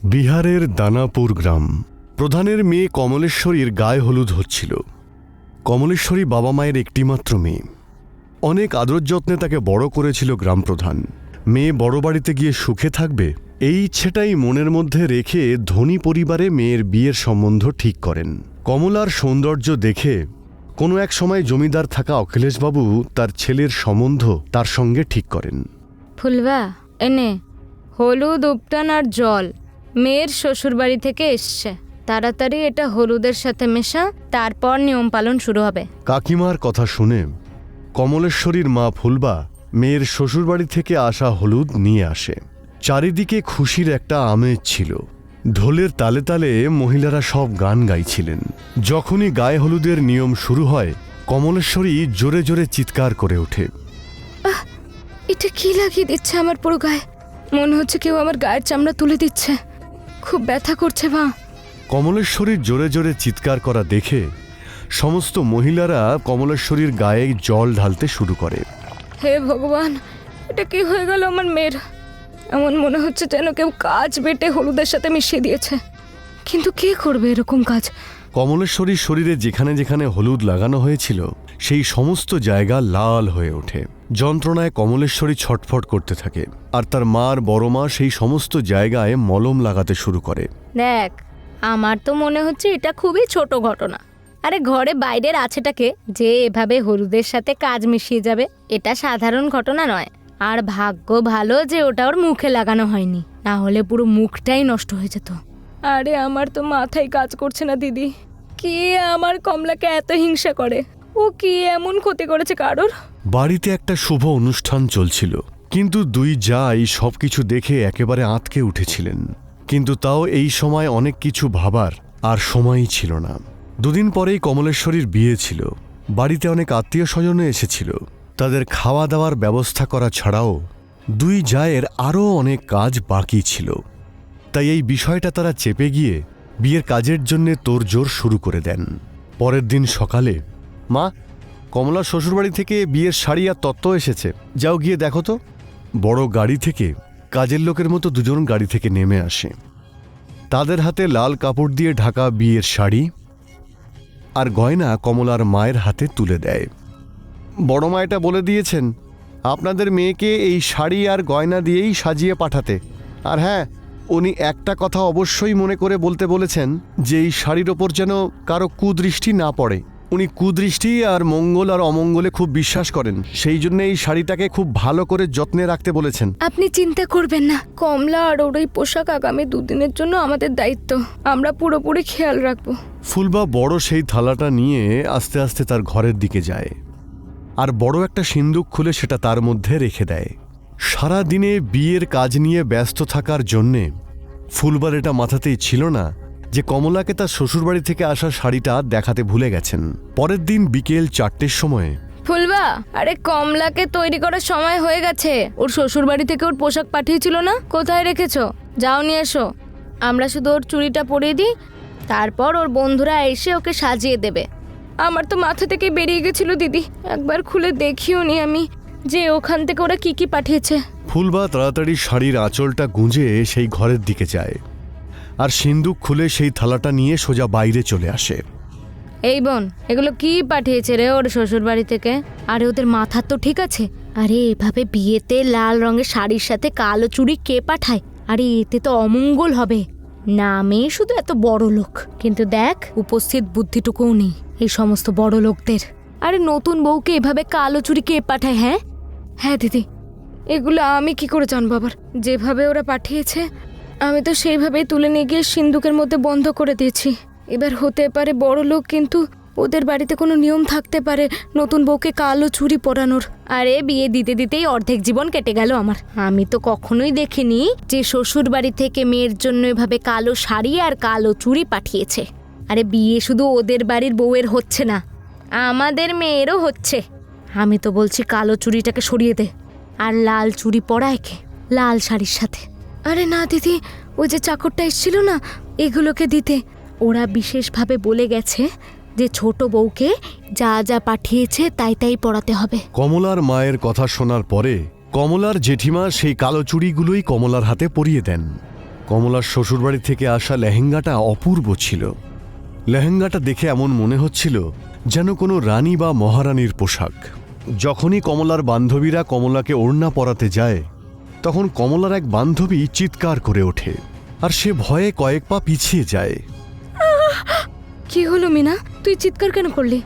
বিহারের দানাপুর গ্রাম। প্রধানের মেয়ে কমলেশ্বরীর গায়ে হলুদ হচ্ছিল। কমলেশ্বরী বাবা মায়ের একটিমাত্র মেয়ে। অনেক আদর যত্নে তাকে বড় করেছিল গ্রাম প্রধান। মেয়ে বড় বাড়িতে গিয়ে সুখে থাকবে এই ইচ্ছেটাই মনের মধ্যে রেখে ধনী পরিবারে মেয়ের বিয়ের সম্বন্ধ ঠিক করেন। কমলার সৌন্দর্য দেখে কোনো এক সময় জমিদার থাকা অখিলেশবাবু তার ছেলের সম্বন্ধ তার সঙ্গে ঠিক করেন। ফুলবা এনে হলুদ উপটান আর জল মেয়ের শ্বশুরবাড়ি থেকে এসছে, তাড়াতাড়ি এটা হলুদের সাথে মেশা, তারপর নিয়ম পালন শুরু হবে। কাকিমার কথা শুনে কমলেশ্বরীর মা ফুলবা মেয়ের শ্বশুরবাড়ি থেকে আসা হলুদ নিয়ে আসে। চারিদিকে খুশির একটা আমেজ ছিল। ঢোলের তালে তালে মহিলারা সব গান গাইছিলেন। যখনই গায়ে হলুদের নিয়ম শুরু হয় কমলেশ্বরী জোরে জোরে চিৎকার করে ওঠে। এটা কি লাগিয়ে দিচ্ছে আমার পুরো গায়ে? মনে হচ্ছে কেউ আমার গায়ের চামড়া তুলে দিচ্ছে। খুব ব্যথা করছে মা। কমলেশ্বরীর জোরে জোরে চিৎকার করা দেখে সমস্ত মহিলারা কমলেশ্বরীর গায়ে জল ঢালতে শুরু করে। হে ভগবান, এটা কি হয়ে গেল আমার মেয়ের? এমন মনে হচ্ছে যেন কেউ কাজ বেটে হলুদের সাথে মিশিয়ে দিয়েছে। কিন্তু কে করবে এরকম কাজ? কমলেশ্বরীর শরীরে যেখানে যেখানে হলুদ লাগানো হয়েছিল সেই সমস্ত জায়গা লাল হয়ে ওঠে। যন্ত্রণায় কমলেশ্বরী ছটফট করতে থাকে আর তার মার বড় মা সেই সমস্ত জায়গায় মলম লাগাতে শুরু করে। দেখ, আমার তো মনে হচ্ছে এটা খুবই ছোট ঘটনা। আরে ঘরে বাইরের আছেটাকে যে এভাবে হলুদের সাথে কাজ মিশিয়ে যাবে, এটা সাধারণ ঘটনা নয়। আর ভাগ্য ভালো যে ওটা ওর মুখে লাগানো হয়নি, না হলে পুরো মুখটাই নষ্ট হয়ে যেত। আরে আমার তো মাথায় কাজ করছে না দিদি। কে আমার কমলাকে এত হিংসা করে? ও কি এমন ক্ষতি করেছে কারোর? বাড়িতে একটা শুভ অনুষ্ঠান চলছিল, কিন্তু দুই জাই সবকিছু দেখে একেবারে আঁতকে উঠেছিলেন। কিন্তু তাও এই সময় অনেক কিছু ভাবার আর সময়ই ছিল না। দুদিন পরেই কমলেশ্বরীর বিয়ে ছিল। বাড়িতে অনেক আত্মীয় স্বজনও এসেছিল। তাদের খাওয়া দাওয়ার ব্যবস্থা করা ছাড়াও দুই জায়ের আরও অনেক কাজ বাকি ছিল। তাই এই বিষয়টা তারা চেপে গিয়ে বিয়ের কাজের জন্যে তোড়জোড় শুরু করে দেন। পরের দিন সকালে, মা, কমলার শ্বশুরবাড়ি থেকে বিয়ের শাড়ি আর তত্ত্ব এসেছে, যাও গিয়ে দেখো তো। বড় গাড়ি থেকে কাজের লোকের মতো দুজন গাড়ি থেকে নেমে আসে। তাদের হাতে লাল কাপড় দিয়ে ঢাকা বিয়ের শাড়ি আর গয়না কমলার মায়ের হাতে তুলে দেয়। বড় মা এটা বলে দিয়েছেন আপনাদের মেয়েকে এই শাড়ি আর গয়না দিয়েই সাজিয়ে পাঠাতে। আর হ্যাঁ, উনি একটা কথা অবশ্যই মনে করে বলতে বলেছেন যে এই শাড়ির ওপর যেন কারো কুদৃষ্টি না পড়ে। উনি কুদৃষ্টি আর মঙ্গল আর অমঙ্গলে খুব বিশ্বাস করেন, সেই জন্য এই শাড়িটাকে খুব ভালো করে যত্নে রাখতে বলেছেন। আপনি চিন্তা করবেন না, কমলা আর ওর এই পোশাক আগামী দুদিনের জন্য আমাদের দায়িত্ব। আমরা পুরোপুরি খেয়াল রাখবো। ফুলবা বড় সেই থালাটা নিয়ে আস্তে আস্তে তার ঘরের দিকে যায় আর বড় একটা সিন্দুক খুলে সেটা তার মধ্যে রেখে দেয়। সারা দিনে বিয়ের কাজ নিয়ে ব্যস্ত থাকার জন্যে ফুলবার এটা মাথাতেই ছিল না যে কমলাকে তার শ্বশুরবাড়ি থেকে আসা শাড়িটা দেখাতে ভুলে গেছেন। পরের দিন বিকেল 4টের সময়, ফুলবা, আরে কমলাকে তৈরি করার সময় হয়ে গেছে। ওর শ্বশুরবাড়ি থেকে ওর পোশাক পাঠিয়েছিল না? কোথায় রেখেছো? যাও নিয়ে এসো। আমরা শুধু ওর চুড়িটা পরিয়ে দিই, তারপর ওর বন্ধুরা এসে ওকে সাজিয়ে দেবে। আমার তো মাথা থেকে বেরিয়ে গেছিল দিদি, একবার খুলে দেখিও নি আমি যে ওখান থেকে ওরা কি কি পাঠিয়েছে। ফুলবা তাড়াতাড়ি শাড়ির আঁচলটা গুঁজে সেই ঘরের দিকে যায় আর সিন্দুক খুলে সেই থালাটা নিয়ে সোজা বাইরে চলে আসে। এই বোন, এগুলো কি পাঠিয়েছে রে ওর শ্বশুরবাড়ি থেকে? আরে ওদের মাথা তো ঠিক আছে? আরে এভাবে বিয়েতে লাল রঙের শাড়ির সাথে কালো চুড়ি কে পাঠায়? আরে এতে তো অমঙ্গল হবে। নামে শুধু এত বড় লোক, কিন্তু দেখ উপস্থিত বুদ্ধিটুকুও নেই এই সমস্ত বড় লোকদের। আরে নতুন বউকে এভাবে কালো চুড়ি কে পাঠায়? হ্যাঁ হ্যাঁ দিদি, এগুলো আমি কি করে জানবো? আবার যেভাবে ওরা পাঠিয়েছে আমি তো সেইভাবেই তুলে নিয়ে গিয়ে সিন্দুকের মধ্যে বন্ধ করে দিয়েছি। এবার হতে পারে বড় লোক, কিন্তু ওদের বাড়িতে কোনো নিয়ম থাকতে পারে নতুন বউকে কালো চুড়ি পরানোর। আরে বিয়ে দিতে দিতেই অর্ধেক জীবন কেটে গেল আমার। আমি তো কখনোই দেখিনি যে শ্বশুর বাড়ি থেকে মেয়ের জন্য এভাবে কালো শাড়ি আর কালো চুড়ি পাঠিয়েছে। আরে বিয়ে শুধু ওদের বাড়ির বউয়ের হচ্ছে না, আমাদের মেয়েরও হচ্ছে। আমি তো বলছি কালো চুড়িটাকে সরিয়ে দে আর লাল চুড়ি পরায় কে লাল শাড়ির সাথে। আরে না দিদি, ওই যে চাকরটা এসেছিল না এগুলোকে দিতে, ওরা বিশেষভাবে বলে গেছে যে ছোট বউকে যা যা পাঠিয়েছে তাই তাই পরাতে হবে। কমলার মায়ের কথা শোনার পরে কমলার জেঠিমা সেই কালো চুড়িগুলোই কমলার হাতে পরিয়ে দেন। কমলার শ্বশুরবাড়ি থেকে আসা লেহেঙ্গাটা অপূর্ব ছিল। লেহেঙ্গাটা দেখে এমন মনে হচ্ছিল যেন কোনো রানী বা মহারানীর পোশাক। যখনই কমলার বান্ধবীরা কমলাকে ওড়না পরাতে যায়, তখন কমলার এক বান্ধবী চিৎকার করে ওঠে, আর সে ভয়ে কয়েক পা পিছিয়ে যায়। কি হলো মিনা, তুই চিৎকার কেন করলি?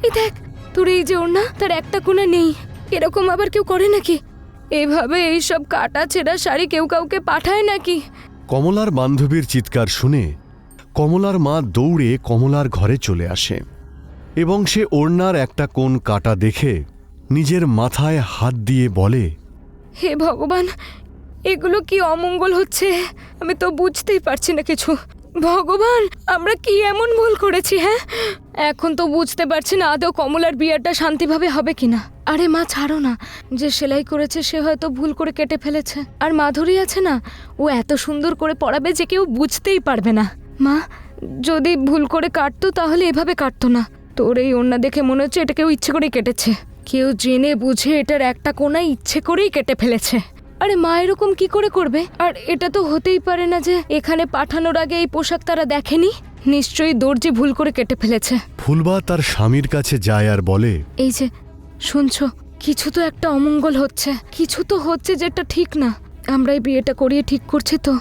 এই দেখ, তোর এই যে ওড়না, তার একটা কোণা নেই। এরকম আবার কেউ করে নাকি? এভাবে এইসব কাটা ছেঁড়া শাড়ি কেউ কাউকে পাঠায় নাকি? কমলার বান্ধবীর চিৎকার শুনে কমলার মা দৌড়ে কমলার ঘরে চলে আসে এবং সে ওড়নার একটা কোণ কাটা দেখে নিজের মাথায় হাত দিয়ে বলে, হে ভগবান, এগুলো কি অমঙ্গল হচ্ছে? আমি তো বুঝতেই পারছি না কিছু। ভগবান, আমরা কি এমন ভুল করেছি? হ্যাঁ, এখন তো বুঝতে পারছি না আদৌ কমলার বিয়েটা শান্তিভাবে হবে কিনা। আরে মা, ছাড়ো না। যে সেলাই করেছে সে হয়তো ভুল করে কেটে ফেলেছে। আর মাধুরী আছে না, ও এত সুন্দর করে পড়াবে যে কেউ বুঝতেই পারবে না। মা, যদি ভুল করে কাটতো তাহলে এভাবে কাটতো না। তোর এই ওড়না দেখে মনে হচ্ছে এটা কেউ ইচ্ছে করেই কেটেছে। কেউ জেনে বুঝে এটার একটা কোণা ইচ্ছে করেই কেটে ফেলেছে। আরে মা, এরকম কি করে করবে? আর এটা তো হতেই পারে না যে এখানে পাঠানোর আগে এই পোশাক তারা দেখেনি। নিশ্চয়ই দর্জি ভুল করে কেটে ফেলেছে। ফুলবা তার স্বামীর কাছে যায় আর বলে, এই যে শুনছো, কিছু তো একটা অমঙ্গল হচ্ছে। কিছু তো হচ্ছে যেটা ঠিক না। আমরা এই বিয়েটা করিয়ে ঠিক করছি তো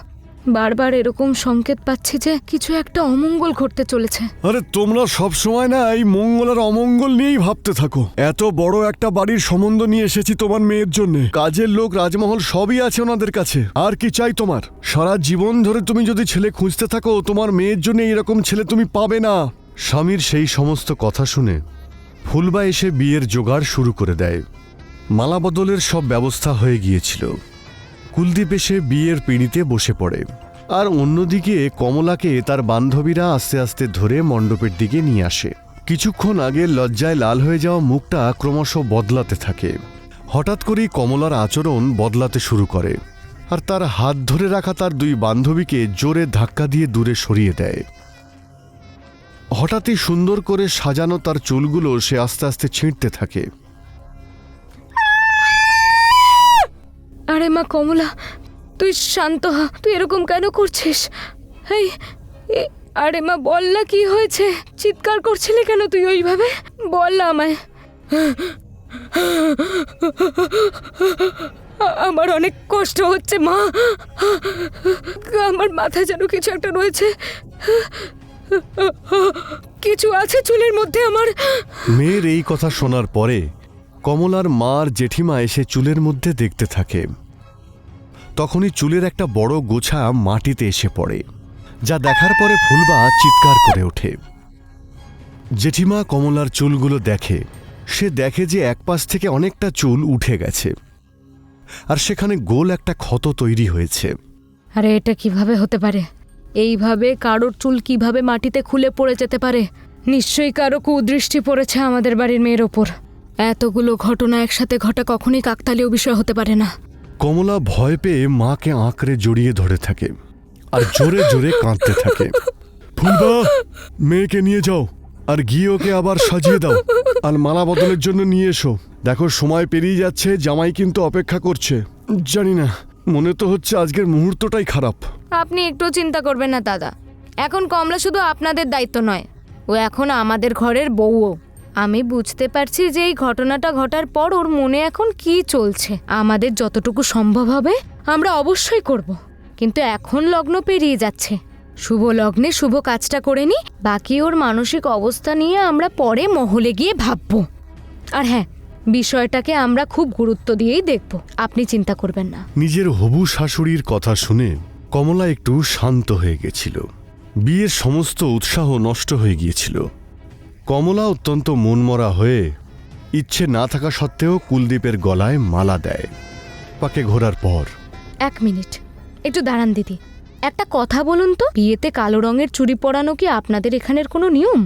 বারবার এরকম সংকেত পাচ্ছি যে কিছু একটা অমঙ্গল ঘটতে চলেছে। আরে তোমরা সব সময় না এই মঙ্গল আর অমঙ্গল নিয়েই ভাবতে থাকো। এত বড় একটা বাড়ির সম্বন্ধ নিয়ে এসেছি তোমার মেয়ের জন্য। কাজের লোক, রাজমহল সবই আছে ওনাদের কাছে। আর কি চাই তোমার? সারা জীবন ধরে তুমি যদি ছেলে খুঁজতে থাকো, তোমার মেয়ের জন্য এরকম ছেলে তুমি পাবে না। স্বামীর সেই সমস্ত কথা শুনে ফুলবা এসে বিয়ের জোগাড় শুরু করে দেয়। মালা বদলের সব ব্যবস্থা হয়ে গিয়েছিল। কুলদীপ এসে বিয়ের পিঁড়িতে বসে পড়ে, আর অন্যদিকে কমলাকে তার বান্ধবীরা আস্তে আস্তে ধরে মণ্ডপের দিকে নিয়ে আসে। কিছুক্ষণ আগে লজ্জায় লাল হয়ে যাওয়া মুখটা ক্রমশ বদলাতে থাকে। হঠাৎ করেই কমলার আচরণ বদলাতে শুরু করে, আর তার হাত ধরে রাখা তার দুই বান্ধবীকে জোরে ধাক্কা দিয়ে দূরে সরিয়ে দেয়। হঠাৎই সুন্দর করে সাজানো তার চুলগুলো সে আস্তে আস্তে ছিঁড়তে থাকে। আরে মা কমলা, তুই শান্ত হ। তুই এরকম কেন করছিস? আরে মা, বল না কি হয়েছে? চিৎকার করছিলি কেন তুই ওইভাবে? বল না আমায়। আমার অনেক কষ্ট হচ্ছে মা। আমার মাথায় যেন কিছু একটা রয়েছে। কিছু আছে চুলের মধ্যে আমার। মেয়ের এই কথা শোনার পরে কমলার মা আর জেঠিমা এসে চুলের মধ্যে দেখতে থাকে। তখনই চুলের একটা বড় গোছা মাটিতে এসে পড়ে, যা দেখার পরে ফুলবা চিৎকার করে ওঠে। জেঠিমা কমলার চুলগুলো দেখে। সে দেখে যে এক পাশ থেকে অনেকটা চুল উঠে গেছে, আর সেখানে গোল একটা ক্ষত তৈরি হয়েছে। আরে এটা কিভাবে হতে পারে? এইভাবে কারোর চুল কিভাবে মাটিতে খুলে পড়ে যেতে পারে? নিশ্চয়ই কারো কুদৃষ্টি পড়েছে আমাদের বাড়ির মেয়ের ওপর। এতগুলো ঘটনা একসাথে ঘটা কখনই কাকতালীয় বিষয় হতে পারে না। কমলা ভয় পেয়ে মাকে আঁকড়ে জড়িয়ে ধরে থাকে আর জোরে জোরে কাঁদতে থাকে। ফুলবা, মেয়েকে নিয়ে যাও আর গিয়ে ওকে আবার সাজিয়ে দাও, আর মালা বদলের জন্য নিয়ে এসো। দেখো সময় পেরিয়ে যাচ্ছে, জামাই কিন্তু অপেক্ষা করছে। জানি না, মনে তো হচ্ছে আজকের মুহূর্তটাই খারাপ। আপনি একটু চিন্তা করবেন না দাদা। এখন কমলা শুধু আপনাদের দায়িত্ব নয়, ও এখন আমাদের ঘরের বউও। আমি বুঝতে পারছি যে এই ঘটনাটা ঘটার পর ওর মনে এখন কি চলছে। আমাদের যতটুকু সম্ভব হবে আমরা অবশ্যই করব, কিন্তু এখন লগ্ন পেরিয়ে যাচ্ছে। শুভ লগ্নে শুভ কাজটা করে নি, বাকি ওর মানসিক অবস্থা নিয়ে আমরা পরে মহলে গিয়ে ভাববো। আর হ্যাঁ, বিষয়টাকে আমরা খুব গুরুত্ব দিয়েই দেখব, আপনি চিন্তা করবেন না। নিজের হবু শাশুড়ির কথা শুনে কমলা একটু শান্ত হয়ে গেছিল। বিয়ের সমস্ত উৎসাহ নষ্ট হয়ে গিয়েছিল। কমলা অত্যন্ত মনমরা হয়ে ইচ্ছে না থাকা সত্ত্বেও কুলদীপের গলায় মালা দেয়। পাকে ঘোরার পর, 1 মিনিট, একটু দাঁড়ান দিদি। একটা কথা বলুন তো, বিয়েতে কালো রঙের চুড়ি পরানো কি আপনাদের এখানের কোনো নিয়ম?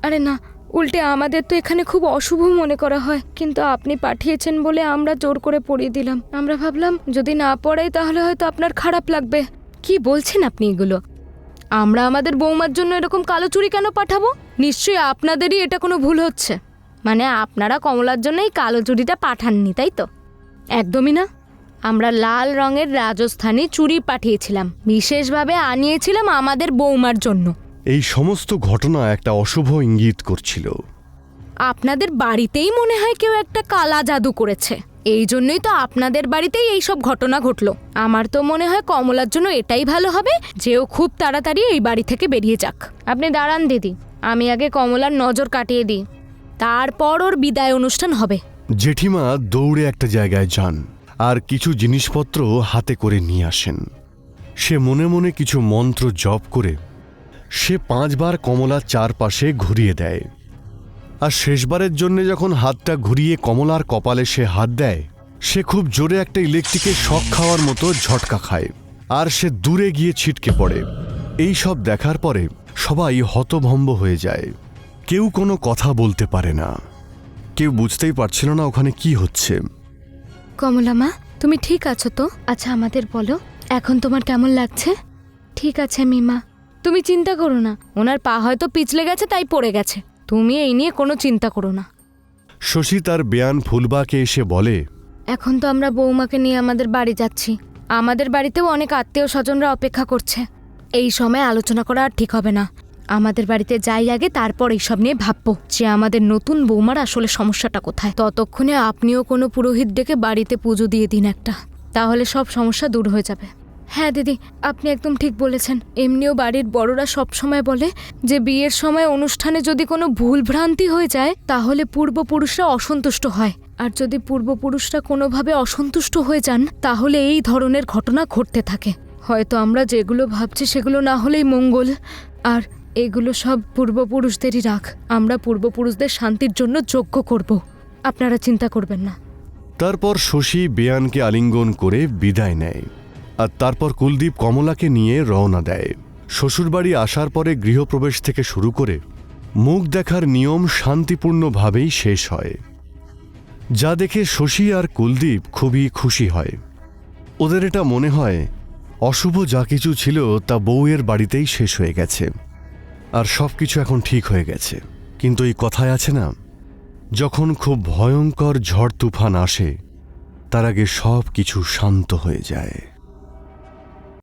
আরে না, উল্টে আমাদের তো এখানে খুব অশুভ মনে করা হয়, কিন্তু আপনি পাঠিয়েছেন বলে আমরা জোর করে পরিয়ে দিলাম। আমরা ভাবলাম যদি না পড়াই তাহলে হয়তো আপনার খারাপ লাগবে। কি বলছেন আপনি এগুলো? আমরা আমাদের বৌমার জন্য এরকম কালো চুড়ি কেন পাঠাবো? নিশ্চয়ই আপনাদেরই এটা কোনো ভুল হচ্ছে। মানে আপনারা কমলার জন্য এই কালো চুড়িটা পাঠাননি, তাই তো? একদমই না। আমরা লাল রঙের রাজস্থানী চুড়ি পাঠিয়েছিলাম, বিশেষভাবে আনিয়েছিলাম আমাদের বৌমার জন্য। এই সমস্ত ঘটনা একটা অশুভ ইঙ্গিত করছিল। আপনাদের বাড়িতেই মনে হয় কেউ একটা কালা জাদু করেছে, এই জন্যই তো আপনাদের বাড়িতেই এই সব ঘটনা ঘটলো। আমার তো মনে হয় কমলার জন্য এটাই ভালো হবে যে ও খুব তাড়াতাড়ি এই বাড়ি থেকে বেরিয়ে যাক। আপনি দাঁড়ান দিদি, আমি আগে কমলার নজর কাটিয়ে দিই, তারপর ওর বিদায় অনুষ্ঠান হবে। জেঠিমা দৌড়ে একটা জায়গায় যান আর কিছু জিনিসপত্র হাতে করে নিয়ে আসেন। সে মনে মনে কিছু মন্ত্র জপ করে সে 5 বার কমলার চারপাশে ঘুরিয়ে দেয়। আর শেষবারের জন্য যখন হাতটা ঘুরিয়ে কমলার কপালে সে হাত দেয়, সে খুব জোরে একটা ইলেকট্রিকের শক খাওয়ার মতো ঝটকা খায় আর সে দূরে গিয়ে ছিটকে পড়ে। এই সব দেখার পরে সবাই হতভম্ব হয়ে যায়। কেউ কোনো কথা বলতে পারে না, কেউ বুঝতেই পারছিল না ওখানে কি হচ্ছে। কমলা মা, তুমি ঠিক আছো তো? আচ্ছা আমাদের বলো, এখন তোমার কেমন লাগছে? ঠিক আছে মিমা, তুমি চিন্তা করো না, ওনার পা হয়তো পিছলে গেছে তাই পড়ে গেছে, তুমি এই নিয়ে কোনো চিন্তা করো না। শশী তার বেয়ান ফুলবাকে এসে বলে, এখন তো আমরা বৌমাকে নিয়ে আমাদের বাড়ি যাচ্ছি, আমাদের বাড়িতেও অনেক আত্মীয় স্বজনরা অপেক্ষা করছে। এই সময় আলোচনা করা আর ঠিক হবে না, আমাদের বাড়িতে যাই আগে, তারপর এইসব নিয়ে ভাববো যে আমাদের নতুন বৌমার আসলে সমস্যাটা কোথায়। ততক্ষণে আপনিও কোনো পুরোহিত ডেকে বাড়িতে পুজো দিয়ে দিন একটা, তাহলে সব সমস্যা দূর হয়ে যাবে। হ্যাঁ দিদি, আপনি একদম ঠিক বলেছেন। এমনিও বাড়ির বড়রা সব সময় বলে যে বিয়ের সময় অনুষ্ঠানে যদি কোনো ভুলভ্রান্তি হয়ে যায় তাহলে পূর্বপুরুষরা অসন্তুষ্ট হয়, আর যদি পূর্বপুরুষরা কোনোভাবে অসন্তুষ্ট হয়ে যান তাহলে এই ধরনের ঘটনা ঘটতে থাকে। হয়তো আমরা যেগুলো ভাবছি সেগুলো না হলেই মঙ্গল, আর এগুলো সব পূর্বপুরুষদেরই রাগ। আমরা পূর্বপুরুষদের শান্তির জন্য যজ্ঞ করব, আপনারা চিন্তা করবেন না। তারপর শশী বেয়ানকে আলিঙ্গন করে বিদায় নেয় আর তারপর কুলদীপ কমলাকে নিয়ে রওনা দেয়। শ্বশুরবাড়ি আসার পরে গৃহপ্রবেশ থেকে শুরু করে মুখ দেখার নিয়ম শান্তিপূর্ণভাবেই শেষ হয়, যা দেখে শশী আর কুলদীপ খুবই খুশি হয়। ওদের এটা মনে হয় অশুভ যা কিছু ছিল তা বউয়ের বাড়িতেই শেষ হয়ে গেছে আর সব কিছু এখন ঠিক হয়ে গেছে। কিন্তু এই কথায় আছে না, যখন খুব ভয়ঙ্কর ঝড় তুফান আসে তার আগে সব কিছু শান্ত হয়ে যায়।